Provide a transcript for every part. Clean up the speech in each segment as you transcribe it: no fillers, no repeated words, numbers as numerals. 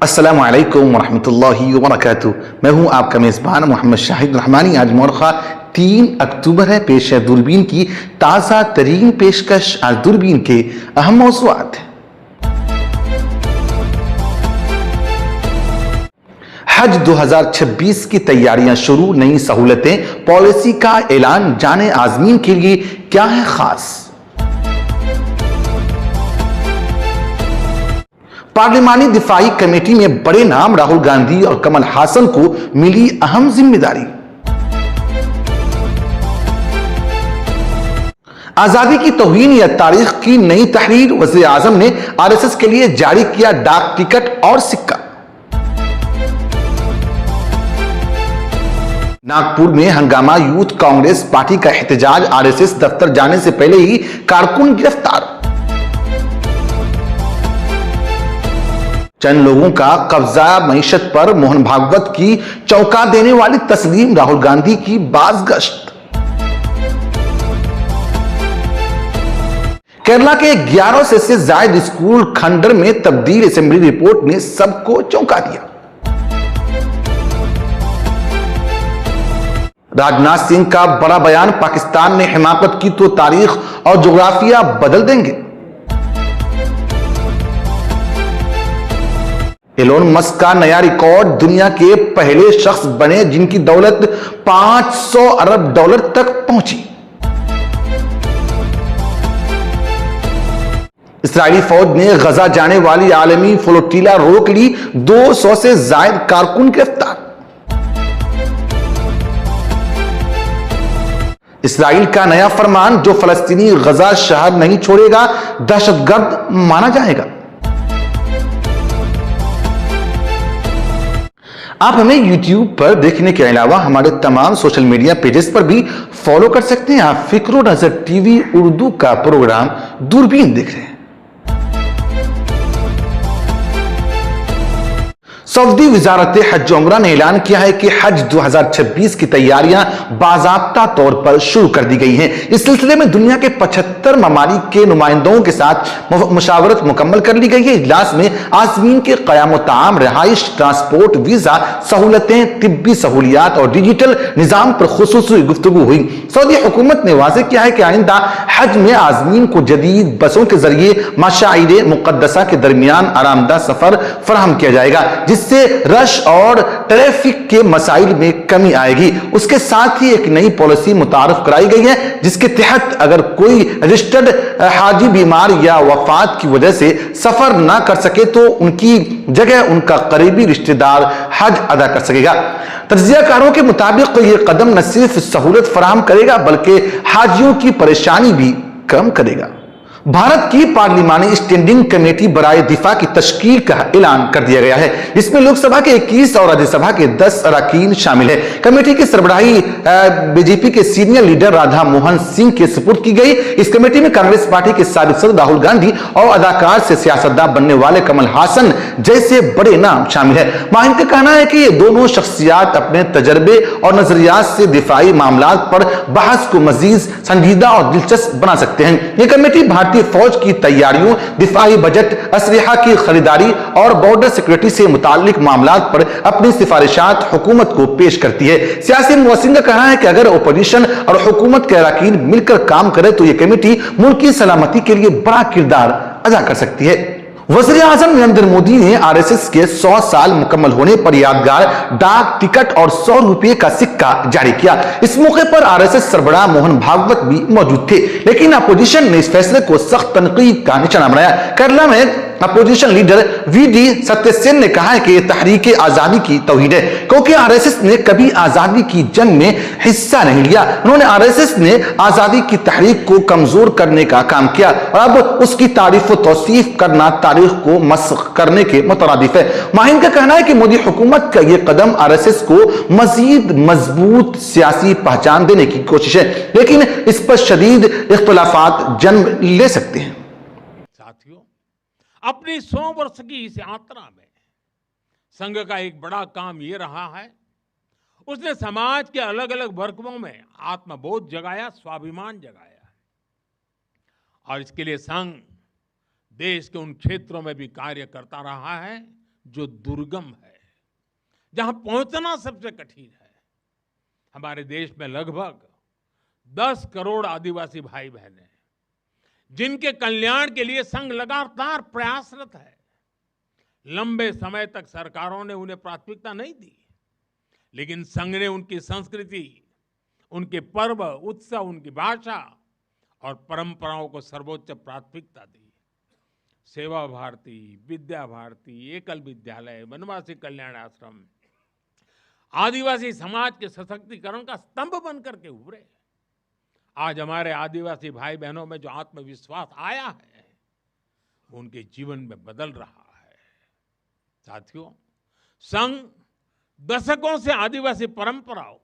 अस्सलामु अलैकुम वरहमतुल्लाहि वबरकातुहू। मैं हूं आपका मेज़बान मोहम्मद शाहिद रहमानी। आज मौरखा 3 अक्टूबर है। पेश है दूरबीन की ताज़ा तरीन पेशकश। आज दूरबीन के अहम मौज़ूआत हैं। हज 2026 की तैयारियां शुरू, नई सहूलतें, पॉलिसी का ऐलान। जाने आज़मीन के लिए क्या है खास। पार्लिमानी दिफाई कमेटी में बड़े नाम, राहुल गांधी और कमल हासन को मिली अहम जिम्मेदारी। आजादी की तौहीन या तारीख की नई तहरीर। वज़ीर आज़म ने आरएसएस के लिए जारी किया डाक टिकट और सिक्का। नागपुर में हंगामा, यूथ कांग्रेस पार्टी का एहतजाज। आरएसएस दफ्तर जाने से पहले ही कारकुन गिरफ्तार। चंद लोगों का कब्जा मईशत पर। मोहन भागवत की चौंका देने वाली तस्लीम। राहुल गांधी की बाज़गश्त। केरला के 1100 से ज्यादा स्कूल खंडर में तब्दील। असेंबली रिपोर्ट ने सबको चौंका दिया। राजनाथ सिंह का बड़ा बयान। पाकिस्तान ने हिमाकत की तो तारीख और जोग्राफिया बदल देंगे। एलोन मस्क का नया रिकॉर्ड। दुनिया के पहले शख्स बने जिनकी दौलत 500 अरब डॉलर तक पहुंची। इस्राएली फौज ने गजा जाने वाली आलमी फ्लोटिला रोक ली। 200 से ज्यादा कारकुन गिरफ्तार। इस्राइल का नया फरमान। जो फलस्तीनी गजा शहर नहीं छोड़ेगा, दहशतगर्द माना जाएगा। आप हमें YouTube पर देखने के अलावा हमारे तमाम सोशल मीडिया पेजेस पर भी फॉलो कर सकते हैं। आप फिक्रो नजर टीवी उर्दू का प्रोग्राम दूरबीन देख रहे हैं। सऊदी वजारत हज उमरा ने ऐलान किया है कि हज 2026 की तैयारियां बाज़ाब्ता तौर पर शुरू कर दी गई हैं। इस सिलसिले में दुनिया के 75 ममालिक के नुमाइंदों के साथ मुशावरत मुकम्मल कर ली गई है। इजलास में आज़मीन के क़याम ताम, रिहाइश, ट्रांसपोर्ट, वीजा सहूलतें, तिब्बी सहूलियात और डिजिटल निज़ाम पर खुसूसी गुफ्तगू हुई। सऊदी हुकूमत ने वाज़ेह किया है कि आइंदा हज में आज़मीन को जदीद बसों के जरिए मशाइर मुक़द्दसा के दरमियान आरामदा सफर फराहम किया जाएगा, जिससे रश और ट्रैफिक के मसाइल में कमी आएगी। उसके साथ ही एक नई पॉलिसी मुतारफ कराई गई है, जिसके तहत अगर कोई रजिस्टर्ड हाजी बीमार या वफात की वजह से सफर ना कर सके तो उनकी जगह उनका करीबी रिश्तेदार हज अदा कर सकेगा। तज्जियाकारों के मुताबिक यह कदम न सिर्फ सहूलत फराहम करेगा बल्कि हाजियों की परेशानी भी कम करेगा। भारत की पार्लिमानी स्टैंडिंग कमेटी बराए दिफा की तश्कील का ऐलान कर दिया गया है। इसमें लोकसभा के 21 और राज्यसभा के 10 अरकान शामिल है। कमेटी की सरबराही बीजेपी के सीनियर लीडर राधा मोहन सिंह के सुपुर्द की गई। इस कमेटी में कांग्रेस पार्टी के साबिक सदर राहुल गांधी और अदाकार से सियासतदान बनने वाले कमल हासन जैसे बड़े नाम शामिल है। माहिर का कहना है कि ये दोनों शख्सियात अपने तजर्बे और नजरियात से दिफाई मामला पर बहस को मजीद संजीदा और दिलचस्प बना सकते हैं। ये कमेटी भारतीय फौज की तैयारियों, दिफाई बजट, असलहा की खरीदारी और बॉर्डर सिक्योरिटी से मुताल्लिक मामलात पर अपनी सिफारिशात हुकूमत को पेश करती है। सियासी मुबस्सिरीन का कहना है कि अगर ओपोजिशन और हुकूमत के अरकान मिलकर काम करे तो यह कमेटी मुल्क की सलामती के लिए बड़ा किरदार अदा कर सकती है। वज़ीर आज़म नरेंद्र मोदी ने आरएसएस के 100 साल मुकम्मल होने पर यादगार डाक टिकट और 100 रुपये का सिक्का जारी किया। इस मौके पर आरएसएस सरबराह मोहन भागवत भी मौजूद थे, लेकिन अपोजिशन ने इस फैसले को सख्त तनकीद का निशाना बनाया। केरला में अपोजिशन लीडर वीडी सत्यसेन ने कहा है कि यह तहरीक आजादी की तौहीन है, क्योंकि आरएसएस ने कभी आजादी की जंग में हिस्सा नहीं लिया। उन्होंने आरएसएस ने आजादी की तहरीक को कमजोर करने का काम किया और अब उसकी तारीफ व तौसीफ करना तारीख को मस्ख करने के मुतरादिफ है। माहिर का कहना है कि मोदी हुकूमत का यह कदम आरएसएस को मजीद मजबूत सियासी पहचान देने की कोशिश है, लेकिन इस पर शदीद इख्तिलाफात जन्म ले सकते हैं। साथियों, अपनी 100 वर्ष की इस यात्रा में संघ का एक बड़ा काम ये रहा है, उसने समाज के अलग अलग वर्गों में आत्मबोध जगाया, स्वाभिमान जगाया। और इसके लिए संघ देश के उन क्षेत्रों में भी कार्य करता रहा है जो दुर्गम है, जहां पहुंचना सबसे कठिन है। हमारे देश में लगभग 10 करोड़ आदिवासी भाई बहन हैं, जिनके कल्याण के लिए संघ लगातार प्रयासरत है। लंबे समय तक सरकारों ने उन्हें प्राथमिकता नहीं दी, लेकिन संघ ने उनकी संस्कृति, उनके पर्व, उत्सव, उनकी भाषा और परंपराओं को सर्वोच्च प्राथमिकता दी। सेवा भारती, विद्या भारती, एकल विद्यालय, वनवासी कल्याण आश्रम आदिवासी समाज के सशक्तिकरण का स्तंभ बनकर के उभरे। आज हमारे आदिवासी भाई बहनों में जो आत्मविश्वास आया है, वो उनके जीवन में बदल रहा है। साथियों, संघ दशकों से आदिवासी परंपराओं,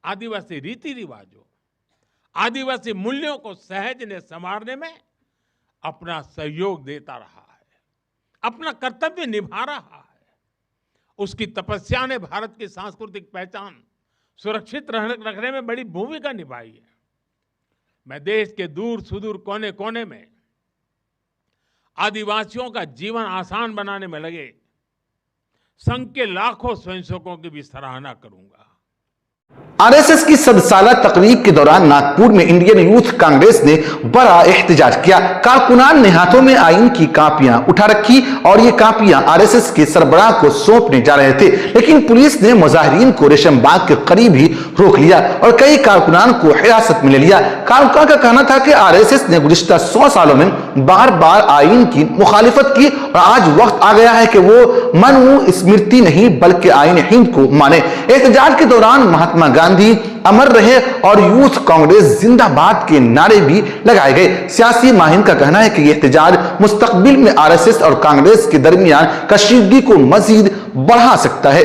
आदिवासी रीति रिवाजों, आदिवासी मूल्यों को सहजने संवारने में अपना सहयोग देता रहा है, अपना कर्तव्य निभा रहा है। उसकी तपस्या ने भारत की सांस्कृतिक पहचान सुरक्षित रखने में बड़ी भूमिका निभाई है। मैं देश के दूर सुदूर कोने कोने में आदिवासियों का जीवन आसान बनाने में लगे संघ के लाखों स्वयंसेवकों की भी सराहना करूंगा। आरएसएस की 100 साला तकरीब के दौरान नागपुर में इंडियन यूथ कांग्रेस ने बड़ा एहतजाज किया। कारकुनान ने हाथों में आईन की कापियां उठा रखी और ये कापियां आरएसएस के सरबराह को सौंपने जा रहे थे, लेकिन पुलिस ने मुजाहिरीन को रेशम बाग के करीब ही रोक लिया और कई कारकुनान को हिरासत में ले लिया। कारकुनान का कहना था कि आरएसएस ने गुज़िश्ता 100 सालों में बार बार आईन की मुखालिफत की और आज वक्त आ गया है कि वो मनुस्मृति नहीं बल्कि आईन हिंद को माने। एहतजाज के दौरान महात्मा गांधी अमर रहे और यूथ कांग्रेस जिंदाबाद के नारे भी लगाए गए। सियासी माहिर का कहना है कि यह एहतजाज मुस्तकबिल में आरएसएस और कांग्रेस के दरमियान कशीदगी को मजीद बढ़ा सकता है।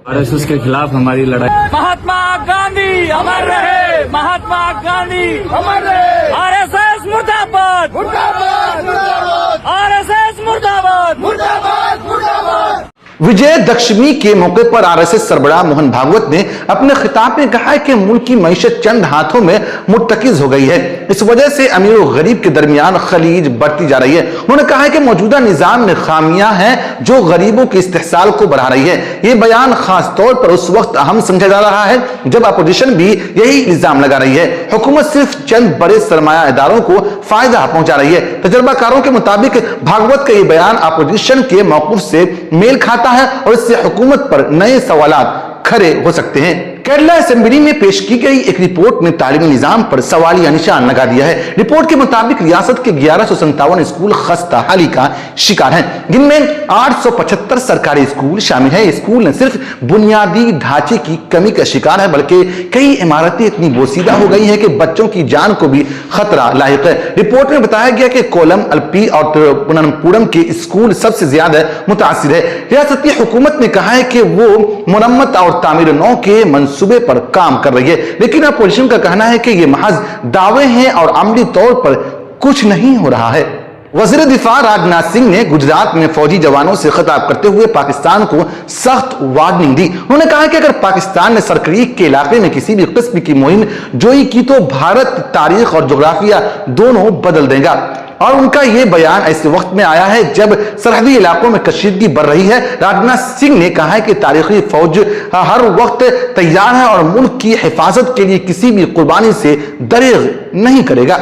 आरएसएस के खिलाफ हमारी लड़ाई। महात्मा गांधी अमर रहे, महात्मा गांधी अमर रहे। आरएसएस मुर्दाबाद, मुर्दाबाद, मुर्दाबाद। आरएसएस मुर्दाबाद, मुर्दाबाद, मुर्दाबाद। विजयदशमी के मौके पर आरएसएस सरबराह मोहन भागवत ने अपने खिताब में कहा है कि मुल्क की मईशत चंद हाथों में मुर्तकिज हो गई है। इस वजह से अमीर और गरीब के दरमियान खलीज बढ़ती जा रही है। उन्होंने कहा है कि मौजूदा निजाम में खामियां हैं जो गरीबों के इस्तेहसाल को बढ़ा रही है। ये बयान खास तौर पर उस वक्त अहम समझा जा रहा है जब अपोजिशन भी यही इल्जाम लगा रही है। हुकूमत सिर्फ चंद बड़े सरमाया इदारों को फायदा पहुंचा रही है। तजर्बाकारों के मुताबिक भागवत का ये बयान अपोजिशन के मौक़िफ़ से मेल खाता है और इससे हुकूमत पर नए सवालात खड़े हो सकते हैं। केरला असेंबली में पेश की गई एक रिपोर्ट ने तालीमी निजाम पर सवालिया निशान लगा दिया है। रिपोर्ट के मुताबिक रियासत के 1157 स्कूल खस्ताहाली का शिकार हैं, जिनमें 875 सरकारी स्कूल शामिल है। स्कूल न सिर्फ बुनियादी ढांचे की कमी का शिकार है बल्कि कई इमारतें इतनी बोसीदा हो गई हैं कि बच्चों की जान को भी खतरा लायक है। रिपोर्ट में बताया गया कि कोलम, अल्पी और तिरुवनंतपुरम के स्कूल सबसे ज्यादा मुतासिर है। रियासती हुकूमत ने कहा है कि वो मुरम्मत और तामीर नौ के मंसूबे पर काम कर रही है, लेकिन अपोजिशन का कहना है कि ये महज दावे हैं और अमली तौर पर कुछ नहीं हो रहा है। वज़ीर दिफा राजनाथ सिंह ने गुजरात में फौजी जवानों से खिताब करते हुए पाकिस्तान को सख्त वार्निंग दी। उन्होंने कहा कि अगर पाकिस्तान ने सरक्रीक के इलाके में किसी भी किस्म की मुहिम जोई की तो भारत तारीख और जोग्राफिया दोनों बदल देगा। और उनका यह बयान ऐसे वक्त में आया है जब सरहदी इलाकों में कशीदगी बढ़ रही है। राजनाथ सिंह ने कहा है कि तारीखी फौज हर वक्त तैयार है और मुल्क की हिफाजत के लिए किसी भी कुर्बानी से दरेग नहीं करेगा।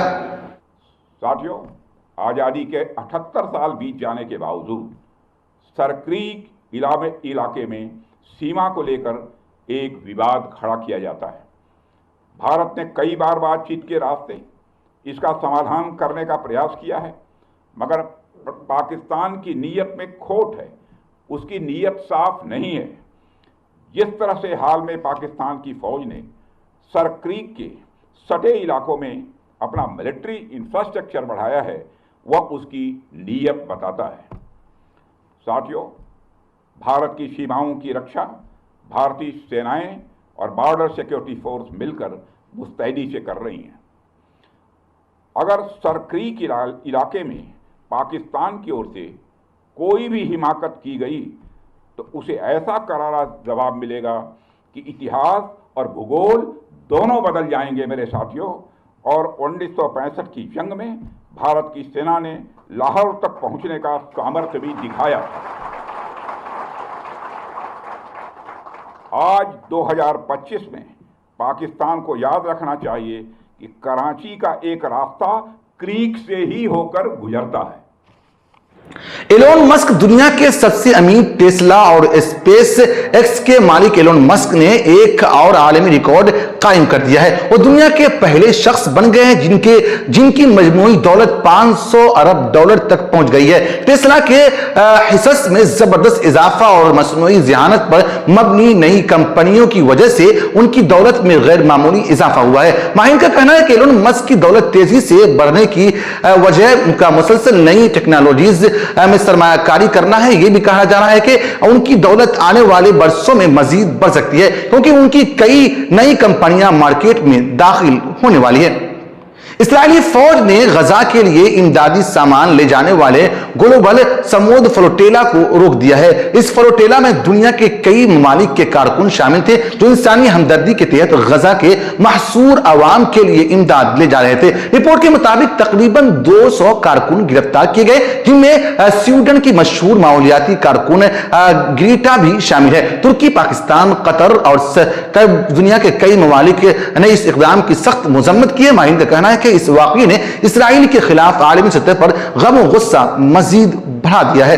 साथियों, आज़ादी के 78 साल बीत जाने के बावजूद सरक्रीक इलाके में सीमा को लेकर एक विवाद खड़ा किया जाता है। भारत ने कई बार बातचीत के रास्ते इसका समाधान करने का प्रयास किया है, मगर पाकिस्तान की नीयत में खोट है, उसकी नीयत साफ नहीं है। जिस तरह से हाल में पाकिस्तान की फौज ने सरक्रीक के सटे इलाकों में अपना मिलिट्री इंफ्रास्ट्रक्चर बढ़ाया है, वह उसकी नीयत बताता है। साथियों, भारत की सीमाओं की रक्षा भारतीय सेनाएं और बॉर्डर सिक्योरिटी फोर्स मिलकर मुस्तैदी से कर रही हैं। अगर सरक्रीक इलाके में पाकिस्तान की ओर से कोई भी हिमाकत की गई तो उसे ऐसा करारा जवाब मिलेगा कि इतिहास और भूगोल दोनों बदल जाएंगे मेरे साथियों। और 1965 की जंग में भारत की सेना ने लाहौर तक पहुंचने का सामर्थ्य भी दिखाया। आज 2025 में पाकिस्तान को याद रखना चाहिए कि कराची का एक रास्ता क्रीक से ही होकर गुजरता है। एलोन मस्क दुनिया के सबसे अमीर टेस्ला और स्पेस एक्स के मालिक एलोन मस्क ने एक और आलमी रिकॉर्ड कायम कर दिया है। वो दुनिया के पहले शख्स बन गए हैं जिनकी मजमूई दौलत 500 अरब डॉलर तक पहुंच गई है। टेस्ला के हिस्स में जबरदस्त इजाफा और मसनूई ज़हानत पर मबनी नई कंपनियों की वजह से उनकी दौलत में गैर मामूली इजाफा हुआ है। माहिर का कहना है कि एलोन मस्क की दौलत तेजी से बढ़ने की वजह उनका मुसलसल नई टेक्नोलॉजीज में सरमायाकारी करना है। यह भी कहा जा रहा है कि उनकी दौलत आने वाले वर्षों में मजीद बढ़ सकती है क्योंकि उनकी कई नई कंपनियां मार्केट में दाखिल होने वाली है। इस्राएली फौज ने गजा के लिए इमदादी सामान ले जाने वाले ग्लोबल समूद फ्लोटेला को रोक दिया है। इस फ्लोटेला में दुनिया के कई ममालिक के कारकुन शामिल थे जो इंसानी हमदर्दी के तहत गजा के महसूर अवाम के लिए इमदाद ले जा रहे थे। रिपोर्ट के मुताबिक तकरीबन 200 कारकुन गिरफ्तार किए गए जिनमें स्वीडन की मशहूर माहौलियाती कारकुन ग्रीटा भी शामिल है। तुर्की, पाकिस्तान, कतर और दुनिया के कई ममालिक ने इस इकदाम की सख्त मजम्मत की है। माहिर का कहना है कि इस वाकये ने इसराइल के खिलाफ आलमी सतह पर गम और गुस्सा मजीद बढ़ा दिया है।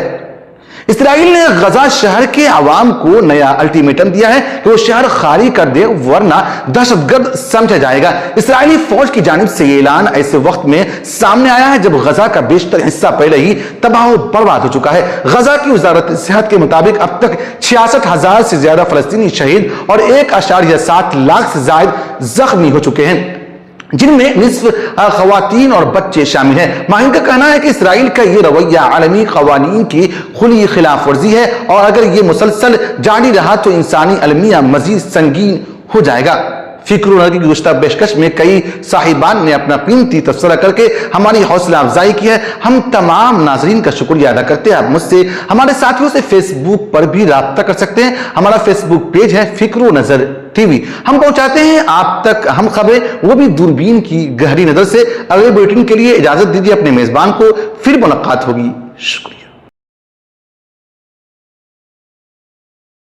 इसराइल ने गजा शहर के आवाम को नया अल्टीमेटम दिया है कि वो शहर खाली कर दे वरना दहशतगर्द समझा जाएगा। इसराइली फौज की जानिब से ये ऐलान ऐसे वक्त में सामने आया है जब गजा का बेशतर हिस्सा पहले ही तबाह बर्बाद हो चुका है। गजा की वजारत सेहत के मुताबिक अब तक 66,000 से ज्यादा फलस्तीनी शहीद और 1.7 लाख से ज्यादा जख्मी हो चुके हैं जिनमें निस्फ खवातीन और बच्चे शामिल हैं। माहिर का कहना है कि इसराइल का यह रवैया आलमी कवानीन की खुली खिलाफ वर्जी है और अगर यह मुसलसल जारी रहा तो इंसानी अलमिया मजीद संगीन हो जाएगा। फिक्र नगर की गुज़श्ता पेशकश में कई साहिबान ने अपना कीमती तबसरा करके हमारी हौसला अफजाई की है। हम तमाम नाजरीन का शुक्रिया अदा करते हैं। आप मुझसे हमारे साथियों से फेसबुक पर भी राब्ता कर सकते हैं। हमारा फेसबुक पेज है फिक्र नजर टीवी। हम पहुंचाते हैं आप तक हम खबरें, वो भी दूरबीन की गहरी नजर से। अगले बुलेटिन के लिए इजाजत दीजिए अपने मेजबान को, फिर मुलाकात होगी। शुक्रिया।